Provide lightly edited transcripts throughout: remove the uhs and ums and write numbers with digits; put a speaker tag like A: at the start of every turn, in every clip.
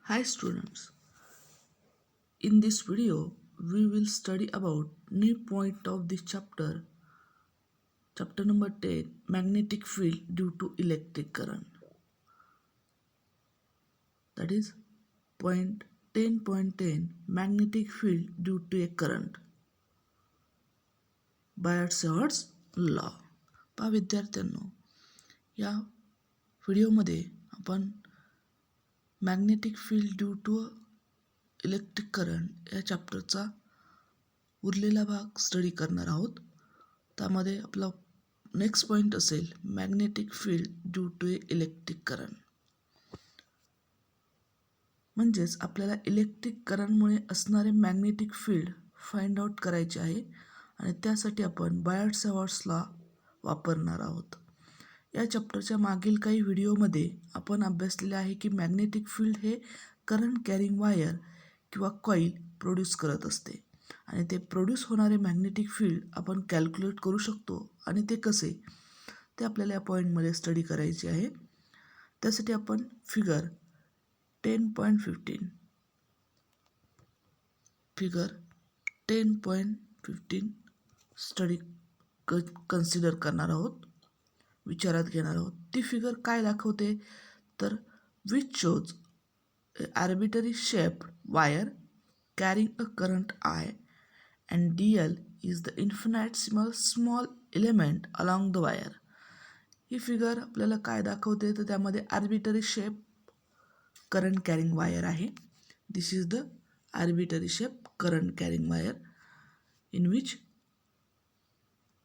A: Hi students, in this video we will study about new point of this chapter number 10, magnetic field due to electric current. That is point 10.10, magnetic field due to a current. Biot Savart's law. पहा विद्यार्थ्यांनो, या व्हिडिओमध्ये आपण magnetic field due to electric current या चॅप्टरचा उरलेला भाग study करणार आहोत. त्यामध्ये आपला नेक्स्ट पॉईंट असेल magnetic field due to a electric current. म्हणजेच आपल्याला इलेक्ट्रिक करंटमुळे असणारे मॅग्नेटिक फील्ड फाइंड आउट करायचे आहे आणि त्यासाठी आपण बायट-सॅवर्ट्स लॉ वापरणार आहोत. या चॅप्टरच्या मागील काही व्हिडिओमध्ये आपण अभ्यासलेले आहे की मॅग्नेटिक फील्ड हे करंट कॅरिंग वायर किंवा कॉईल प्रोड्यूस करत असते आणि ते प्रोड्यूस होणारे मॅग्नेटिक फील्ड आपण कॅल्क्युलेट करू शकतो. आणि ते कसे ते आपल्याला या पॉईंटमध्ये स्टडी करायचे आहे. त्यासाठी आपण फिगर 10.15 स्टडी कन्सिडर करणार आहोत, विचारात घेणार आहोत. ती फिगर काय दाखवते तर which shows arbitrary shape wire carrying a current I and DL is the infinitesimal small element along the wire. ही फिगर आपल्याला काय दाखवते तर त्यामध्ये arbitrary shape current carrying wire आहे. This is the arbitrary shape current carrying wire in which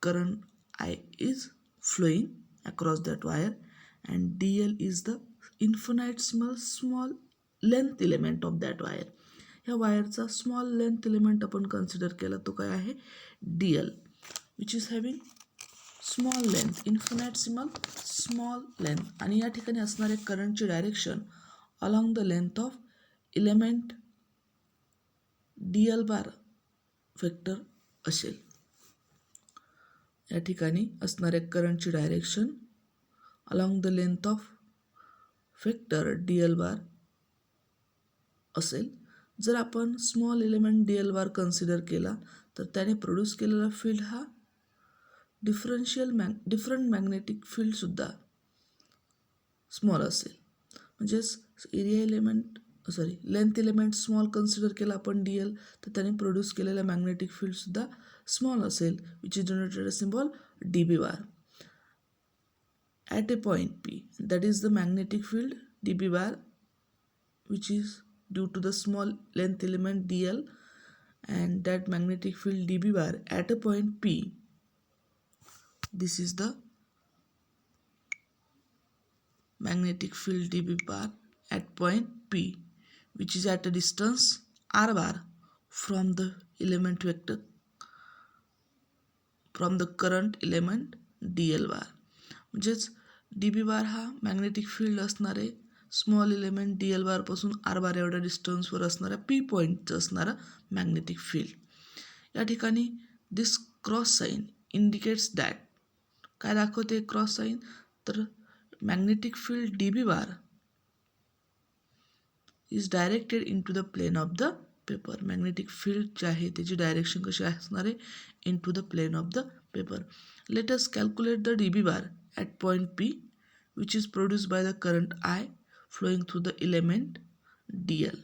A: current I is flowing across that wire and DL is the infinitesimal small length element of that wire. ह्या वायरचा small length element आपण consider केला तो काय आहे DL, which is having small length, infinitesimal small length. आणि या ठिकाणी असणारे करंटची direction along the length of element DL bar vector असेल. या ठिकाणी असणाऱ्या करंटची direction along the length of vector DL bar असेल. जर आपण small element DL bar consider केला तर त्याने प्रोड्यूस केलेला फील्ड हा डिफरंट मॅग्नेटिक फील्डसुद्धा स्मॉल असेल. म्हणजेच लेंथ एलिमेंट स्मॉल कन्सिडर केला आपण DL तर त्याने प्रोड्यूस केलेला मॅग्नेटिक फील्डसुद्धा स्मॉल असेल, which is denoted symbol DB bar. At a point P, that is the magnetic field DB bar which is due to the small length element DL and that magnetic field DB bar at a point P. This is the magnetic field DB bar at point P, which is at a distance R bar from the element vector, from the current element DL bar. म्हणजेच DB बार हा magnetic field असणारे small element DL बार पासून R बार एवढ्या डिस्टन्सवर असणाऱ्या P पॉईंटचं असणारा magnetic field. या ठिकाणी this cross sign indicates that, काय दाखवते क्रॉस साईन तर magnetic field DB bar is directed into the plane of the paper. Magnetic field जे आहे त्याची डायरेक्शन कशी असणार आहे into the plane of the paper. Let us calculate the DB bar at point P which is produced by the current I flowing through the element DL.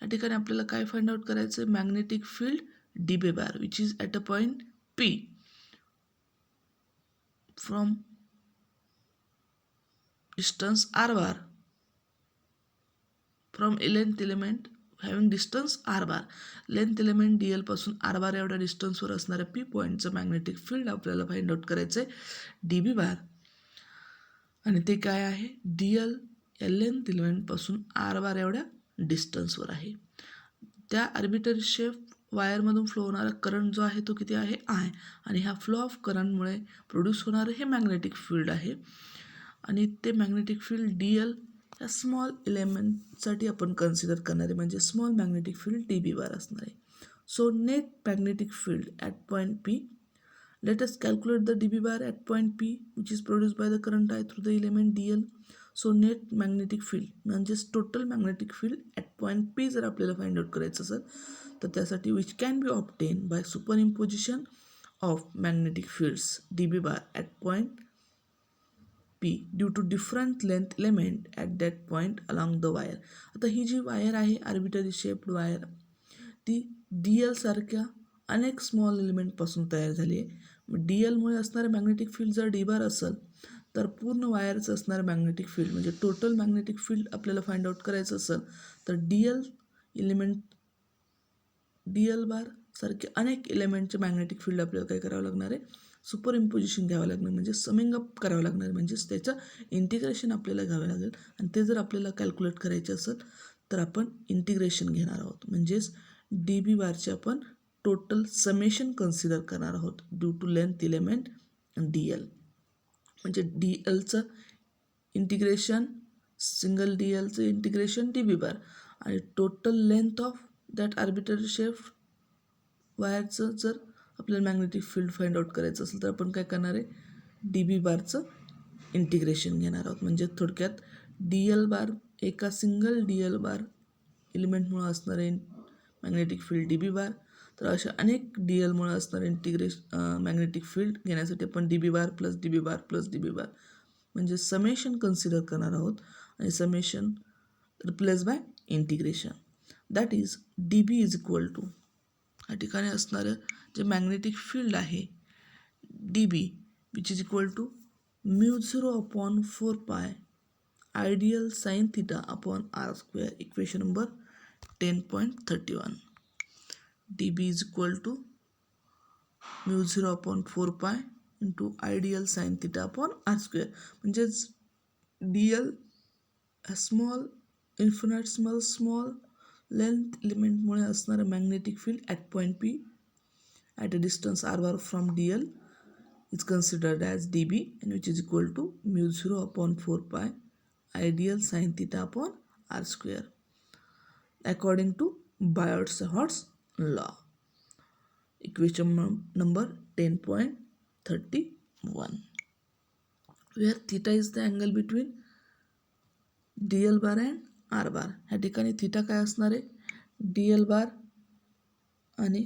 A: या ठिकाणी आपल्याला काय फाइंड आउट करायचं आहे magnetic field DB bar which is at a point P from distance R bar from length element having distance R bar. Length element DL पासून R बार एवढ्या डिस्टन्सवर असणाऱ्या P पॉईंटचं magnetic field आपल्याला फाइंड आउट करायचं आहे DB बार. आणि ते काय आहे DL या लेंथ एलिमेंटपासून R बार एवढ्या डिस्टन्सवर आहे. त्या आर्बिटरी शेप वायरमधून फ्लो होणारा करंट जो आहे तो किती आहे I, आणि ह्या फ्लो ऑफ करंटमुळे प्रोड्यूस होणारं हे मॅग्नेटिक फील्ड आहे. आणि ते मॅग्नेटिक फील्ड DL या स्मॉल एलिमेंटसाठी आपण कन्सिडर करणार आहे, म्हणजे स्मॉल मॅग्नेटिक फील्ड DB बार असणार आहे. So net magnetic field at point P. Let us calculate the DB bar at point P, which is produced by the current I through the element DL. So net magnetic field म्हणजेच total magnetic field at point P जर आपल्याला find out करायचं असेल तर त्यासाठी which can be obtain by superimposition of magnetic fields D B bar at point P due to different length element at that point along the wire. आता ही जी wire आहे आर्बिटरी शेप्ड वायर ती D एलसारख्या अनेक small एलिमेंटपासून तयार झाली आहे. मग डी एलमुळे असणारे मॅग्नेटिक फील्ड जर डी बार असेल तर पूर्ण वायरचं असणारं मॅग्नेटिक फील्ड म्हणजे टोटल मॅग्नेटिक फील्ड आपल्याला फाइंड आउट करायचं असेल तर D L element D L बार सारखे अनेक एलिमेंटचे मॅग्नेटिक फील्ड आपल्याला काय करावं लागणार आहे सुपर इम्पोजिशन घ्यावं लागणार म्हणजे समिंग अप करावं लागणार म्हणजेच त्याचं इंटिग्रेशन आपल्याला घ्यावं लागेल आणि ते जर आपल्याला कॅल्क्युलेट करायचे असेल तर आपण इंटिग्रेशन घेणार आहोत म्हणजेच डी बी बारचे आपण टोटल समेशन कन्सिडर करणार आहोत due to length element D L म्हणजे डी एलचं इंटिग्रेशन सिंगल डी एलचं इंटिग्रेशन डी बी बार आणि total length of that arbitrary shape वायरचं जर आपल्याला मॅग्नेटिक फील्ड फाइंड आउट करायचं असेल तर आपण काय करणार आहे डी बी बारचं इंटिग्रेशन घेणार आहोत म्हणजे थोडक्यात डी एल बार एका सिंगल डी एल बार एलिमेंटमुळे असणारे magnetic field D B bar तर अशा अनेक डी एलमुळे असणारे मॅग्नेटिक फील्ड घेण्यासाठी आपण D B bar plus D B bar plus D B bar म्हणजे समेशन कन्सिडर करणार आहोत आणि summation replace by integration that is D B is equal to या ठिकाणी असणारं जे मॅग्नेटिक फील्ड आहे D B which is equal to mu 0/4 ideal sine theta upon r square equation number 10.31 D B is equal to mu 0/4 into ideal sine theta upon r square म्हणजेच D L small infinite small length एलिमेंटमुळे असणारं magnetic field at point P at a distance R bar from D L is considered as dB and which is equal to mu 0/4 ideal sin theta upon r square according to Biot-Savart's law. Equation number 10.31 where theta is the angle between dl bar and r bar. ह्या ठिकाणी theta काय असणार आहे dl बार आणि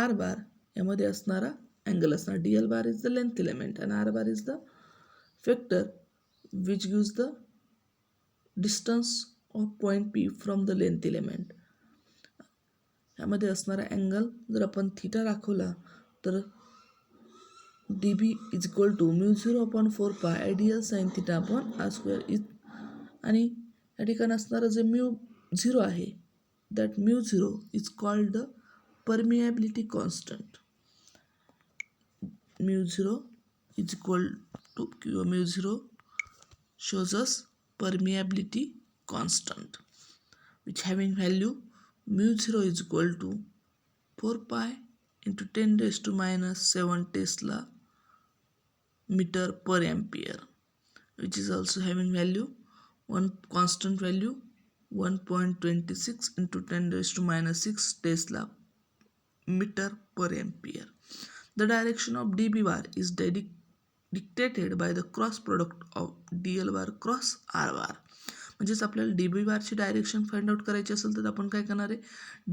A: r बार यामध्ये असणारा angle असणार dl bar is the length element and r bar is the vector which gives the distance of point P from the length element. यामध्ये असणारा अँगल जर आपण थीटा दाखवला तर dB is equal to mu 0/4 ideal sine theta upon r square is आणि या ठिकाणी असणारं जे म्यू 0 आहे that mu 0 is called the permeability constant. mu 0 is equal to mu 0 shows us permeability constant which having value mu 0 is equal to 4 pi into 10 raised to minus 7 Tesla meter per ampere which is also having value one constant value 1.26 into 10 raised to minus 6 Tesla meter per ampere. The direction of dB bar is dictated by the cross product of dl bar cross r bar. म्हणजेच आपल्याला dB बारची direction find out करायची असेल तर आपण काय करणार आहे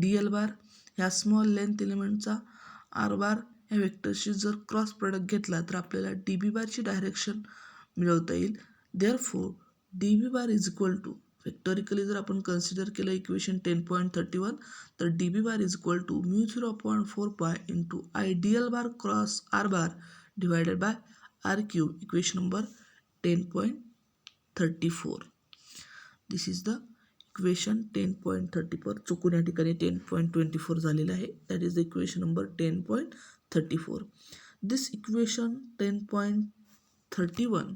A: dl बार ह्या स्मॉल लेंथ एलिमेंटचा r बार ह्या वेक्टरशी जर क्रॉस प्रोडक्ट घेतला तर आपल्याला dB बारची डायरेक्शन मिळवता येईल. Therefore dB bar is equal to vectorically जर आपण कन्सिडर केलं इक्वेशन 10.31 तर dB bar is equal to mu 0/4 into ideal bar cross R bar divided by R cube equation number 10.34. This is the equation 10.34 चुकून या ठिकाणी 10.24 झालेलं आहे that is the equation number 10.34. This equation 10.31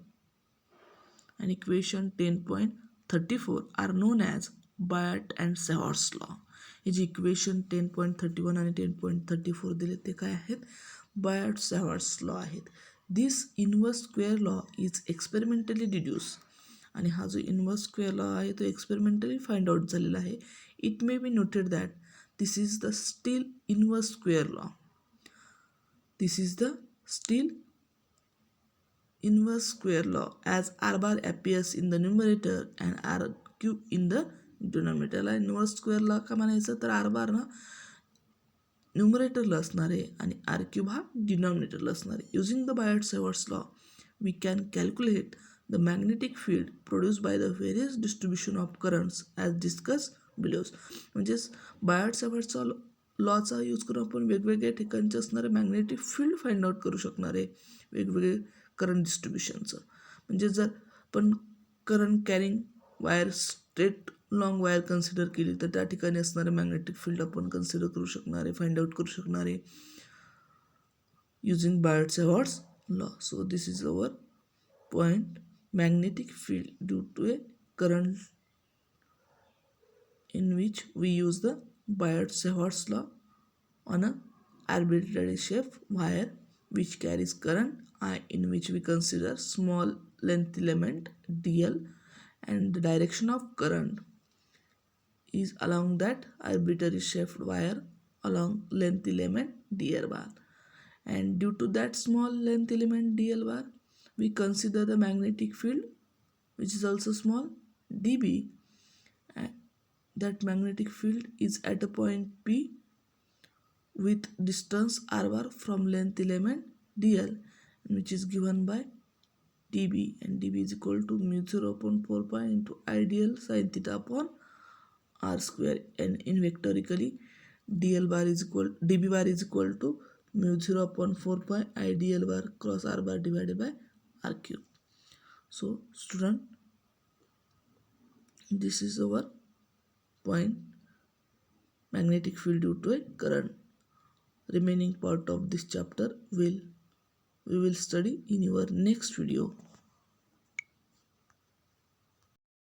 A: and equation 10.34 are known as Biot-Savart's law. हे जी equation 10.31 आणि 10.34 दिले ते काय आहेत Biot-Savart's law आहेत. This inverse square law is experimentally deduce आणि हा जो इनवर्स स्क्वेअर लॉ आहे तो एक्सपेरिमेंटली फाइंड आउट झालेला आहे. It may be noted that this is the steel inverse square law. This is the steel inverse square law as r bar appears in the numerator and r cube in the denominator. ला inverse स्क्वेअरला का म्हणायचं तर R बार ना न्युमरेटरला असणार आहे आणि R cube हा डिनॉमिनेटरला असणार आहे. Using the Biot Savart's law we can calculate the magnetic field produce by the various distribution of currents as discuss below. म्हणजेच बायट-सेवर्ट्सचा लॉचा यूज करून आपण वेगवेगळ्या ठिकाणचे असणारे मॅग्नेटिक फील्ड फाइंड आउट करू शकणार आहे वेगवेगळे करंट डिस्ट्रीब्युशनचं. म्हणजे जर पण current carrying wire straight long wire consider केली तर त्या ठिकाणी असणारे मॅग्नेटिक फील्ड आपण कन्सिडर करू शकणार आहे, फाइंड आउट करू शकणार आहे using Biot Savart's law. So this is our point, magnetic field due to a current in which we use the Biot-Savart's law on a arbitrary shape wire which carries current I, in which we consider small length element dl, and the direction of current is along that arbitrary shaped wire along length element dl bar, and due to that small length element dl bar we consider the magnetic field which is also small dB. That magnetic field is at a point P with distance r bar from length element dl, which is given by dB, and dB is equal to mu 0 upon 4 pi into I dl sin theta upon r square, and in vectorically dB bar is equal to mu 0 upon 4 pi I dl bar cross r bar divided by r cube. So student, this is our point, magnetic field due to a current. Remaining part of this chapter we will study in your next video.